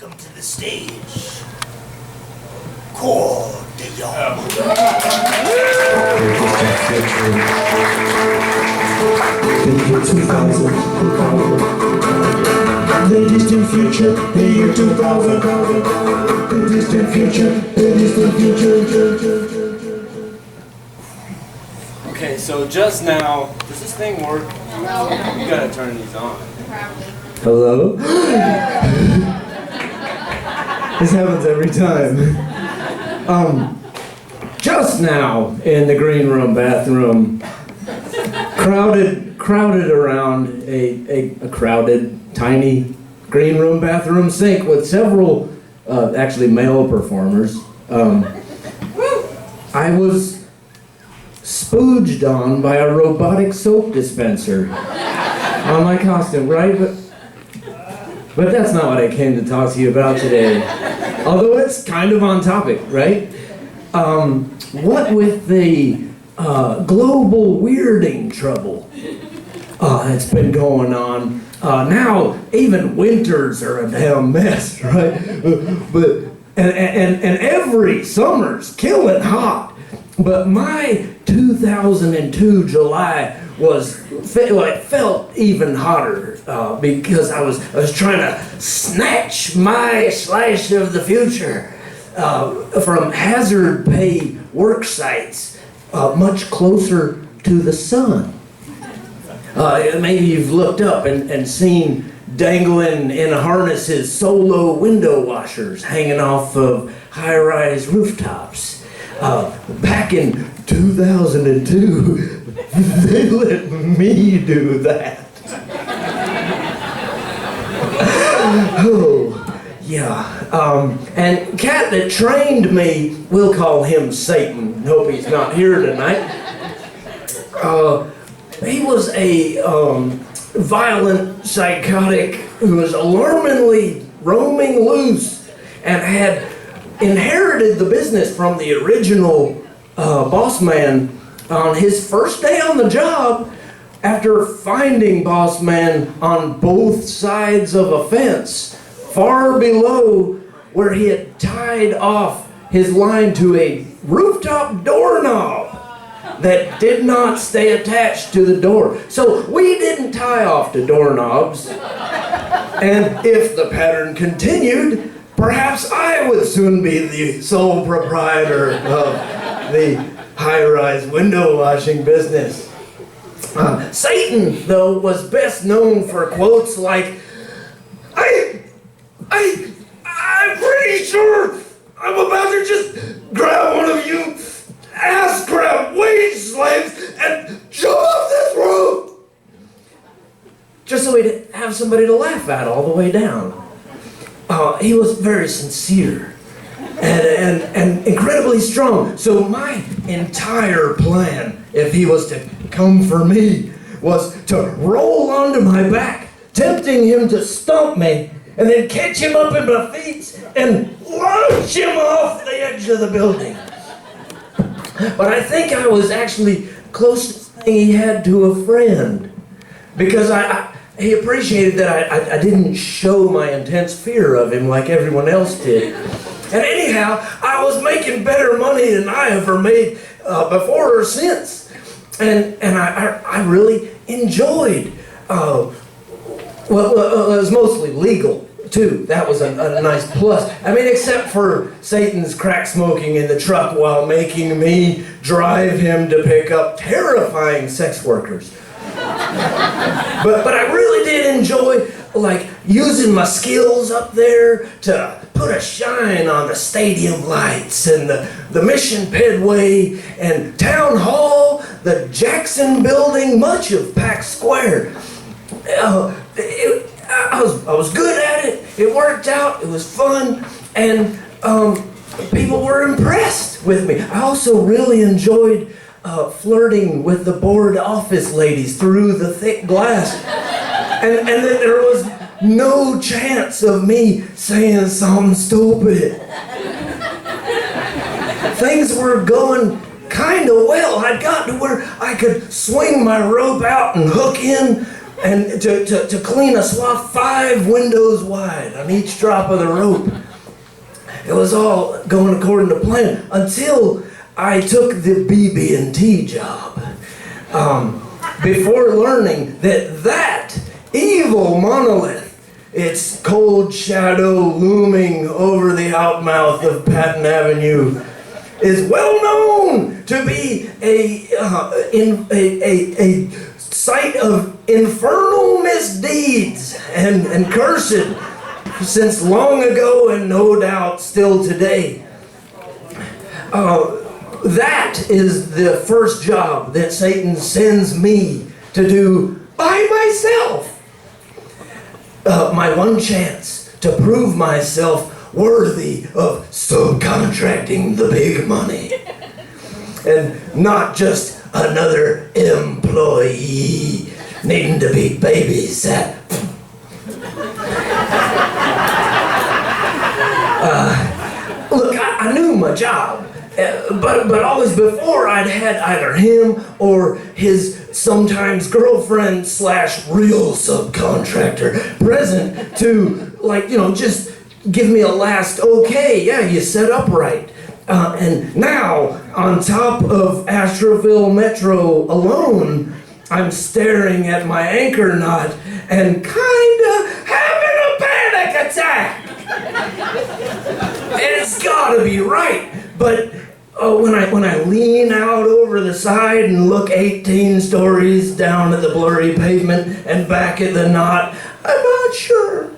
welcome to the stage, Corr de Joch. The year 2000, the distant future, the year 2000, the distant future, the distant future. Okay, so just now, does this thing work? No. You gotta turn these on. Probably. Hello? This happens every time. Just now in the green room bathroom, crowded around a crowded, tiny green room bathroom sink with several, actually male performers. I was spooged on by a robotic soap dispenser on my costume, right? But that's not what I came to talk to you about today. Although it's kind of on topic, right? What with the global weirding trouble that's been going on, now even winters are a damn mess, right? And every summer's killing hot. But my 2002 July felt even hotter because I was trying to snatch my slice of the future from hazard pay work sites much closer to the sun. Maybe you've looked up and seen dangling in harnesses solo window washers hanging off of high-rise rooftops. Back in 2002, they let me do that. Oh, yeah. And cat that trained me, we'll call him Satan. Hope he's not here tonight. He was a violent psychotic who was alarmingly roaming loose and had inherited the business from the original boss man on his first day on the job after finding boss man on both sides of a fence far below where he had tied off his line to a rooftop doorknob that did not stay attached to the door. So we didn't tie off the doorknobs, and if the pattern continued, perhaps I would soon be the sole proprietor of the high-rise window washing business. Satan, though, was best known for quotes like, I'm pretty sure I'm about to just grab one of you ass-grab wage slaves and jump off this roof! Just so he'd have somebody to laugh at all the way down. He was very sincere and incredibly strong. So my entire plan, if he was to come for me, was to roll onto my back, tempting him to stomp me, and then catch him up in my feet and launch him off the edge of the building. But I think I was actually closest thing he had to a friend, because he appreciated that I didn't show my intense fear of him like everyone else did. And anyhow, I was making better money than I ever made before or since. And I really enjoyed, well, it was mostly legal too. That was a nice plus. I mean, except for Satan's crack smoking in the truck while making me drive him to pick up terrifying sex workers. But I really did enjoy, like, using my skills up there to put a shine on the stadium lights and the Mission Pedway and Town Hall, the Jackson Building, much of Pack Square. I was good at it. It worked out. It was fun, and people were impressed with me. I also really enjoyed flirting with the board office ladies through the thick glass, and that there was no chance of me saying something stupid. Things were going kind of well. I'd got to where I could swing my rope out and hook in and to clean a swath 5 windows wide on each drop of the rope. It was all going according to plan until I took the BB&T job. Before learning that evil monolith, its cold shadow looming over the outmouth of Patton Avenue, is well known to be a site of infernal misdeeds and cursed since long ago and no doubt still today. That is the first job that Satan sends me to do by myself. My one chance to prove myself worthy of subcontracting the big money. And not just another employee needing to be babysat. Look, I knew my job. But always before I'd had either him or his sometimes girlfriend / real subcontractor present to, just give me a last okay, yeah, you set up right. And now, on top of Asheville Metro alone, I'm staring at my anchor knot and kinda having a panic attack. And it's gotta be right, but when I lean out over the side and look 18 stories down at the blurry pavement and back at the knot, I'm not sure.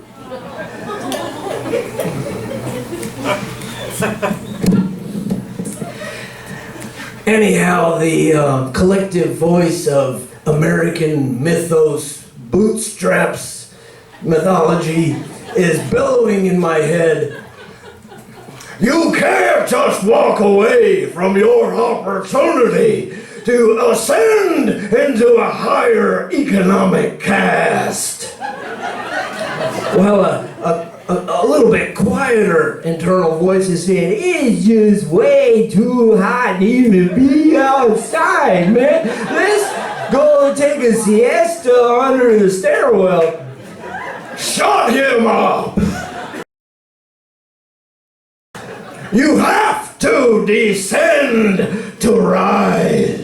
Anyhow, the collective voice of American mythos, bootstraps, mythology is bellowing in my head. You can't just walk away from your opportunity to ascend into a higher economic caste. Well, a little bit quieter internal voice is saying, it's just way too hot to even be outside, man. Let's go take a siesta under the stairwell. Shut him up! You have to descend to rise.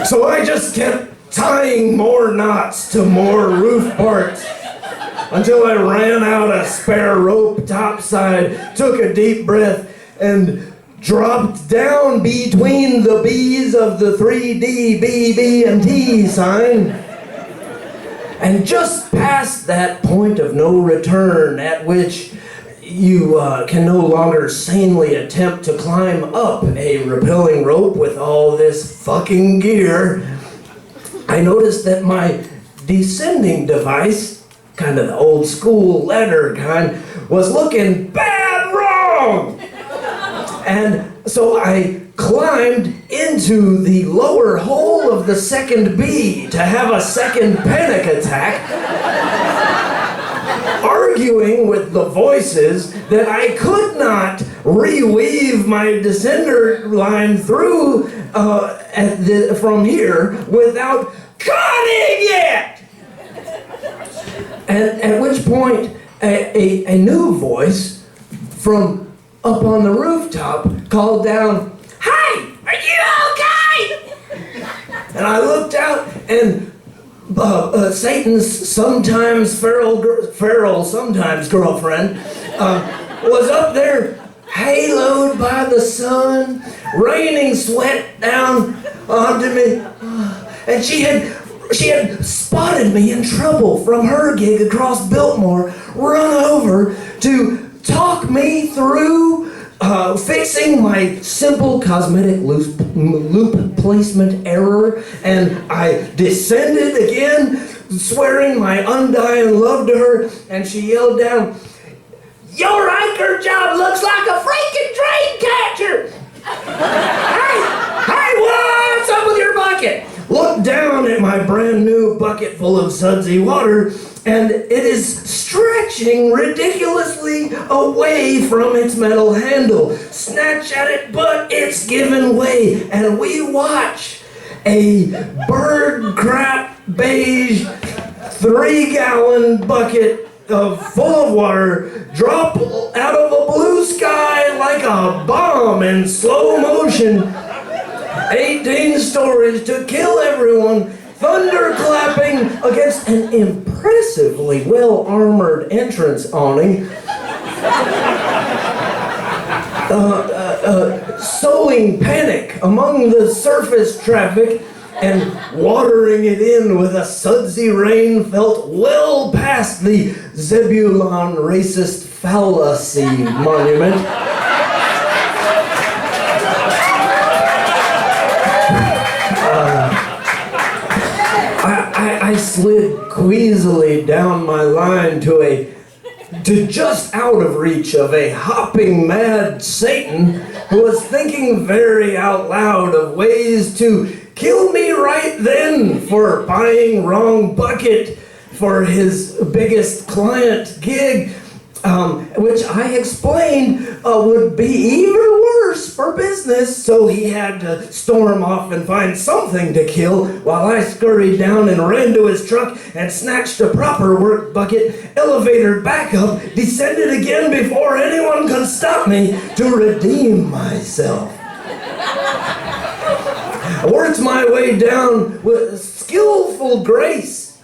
So I just kept tying more knots to more roof parts until I ran out of spare rope topside, took a deep breath, and dropped down between the B's of the 3D BB&T sign. And just past that point of no return at which you can no longer sanely attempt to climb up a rappelling rope with all this fucking gear, I noticed that my descending device, kind of the old school ladder kind, was looking bad wrong. And so I climbed into the lower hole of the second B to have a second panic attack, arguing with the voices that I could not reweave my descender line through from here without cutting it. And at which point, a new voice from up on the rooftop called down, "Hey, are you okay?" And I looked out, and Satan's sometimes feral sometimes girlfriend was up there, haloed by the sun, raining sweat down onto me, and she had spotted me in trouble from her gig across Biltmore, run over to talk me through fixing my simple cosmetic loop placement error, and I descended again, swearing my undying love to her, and she yelled down, "Your anchor job looks like a freaking train catcher! Hey, what's up with your bucket?" Looked down at my brand new bucket full of sudsy water, and it is stretching ridiculously away from its metal handle. Snatch at it, but it's given way, and we watch a bird crap beige 3-gallon bucket full of water drop out of a blue sky like a bomb in slow motion. 18 stories to kill everyone, thunderclapping against an impressively well-armored entrance awning. Sowing panic among the surface traffic and watering it in with a sudsy rain felt well past the Zebulon racist fallacy monument. I slid queasily down my line to just out of reach of a hopping mad Satan who was thinking very out loud of ways to kill me right then for buying wrong bucket for his biggest client gig, which I explained would be even worse for business, so he had to storm off and find something to kill while I scurried down and ran to his truck and snatched a proper work bucket, elevator back up, descended again before anyone could stop me to redeem myself. I worked my way down with skillful grace,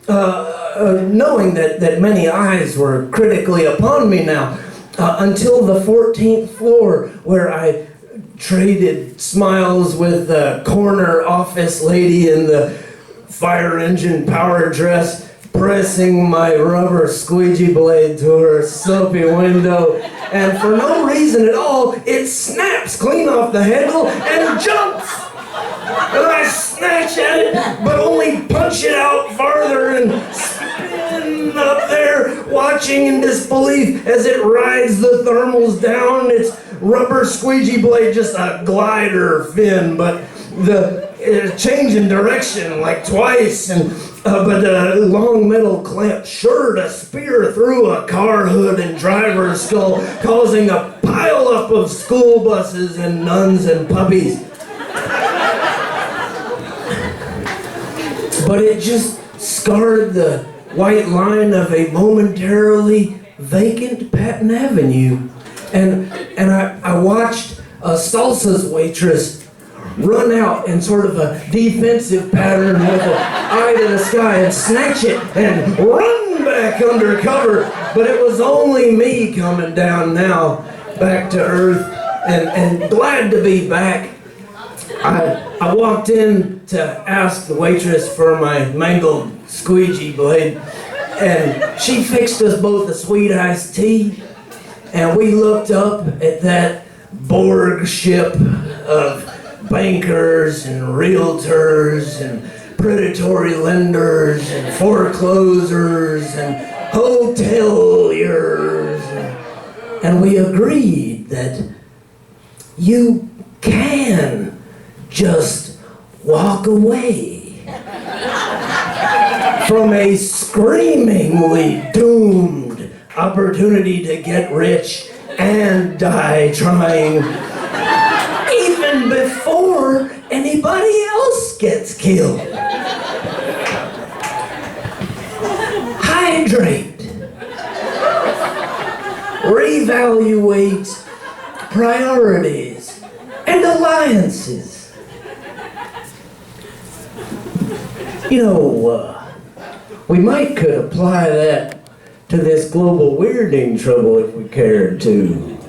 knowing that many eyes were critically upon me now, until the 14th floor, where I traded smiles with the corner office lady in the fire engine power dress, pressing my rubber squeegee blade to her soapy window, and for no reason at all, it snaps clean off the handle and jumps. And I snatch at it, but only punch it out farther and spin up there, watching in disbelief as it rides the thermals down. Its rubber squeegee blade, just a glider fin, but the change in direction like twice, and but the long metal clamp sure to spear through a car hood and driver's skull, causing a pileup of school buses and nuns and puppies. But it just scarred the white line of a momentarily vacant Patton Avenue. And I watched a salsa's waitress run out in sort of a defensive pattern with an eye to the sky and snatch it and run back under cover. But it was only me coming down now, back to earth, and glad to be back. I walked in to ask the waitress for my mangled squeegee blade, and she fixed us both a sweet iced tea, and we looked up at that Borg ship of bankers and realtors and predatory lenders and foreclosers and hoteliers, and we agreed that you can just walk away from a screamingly doomed opportunity to get rich and die trying, even before anybody else gets killed. Hydrate. Reevaluate priorities and alliances. You know, we might could apply that to this global weirding trouble if we cared to.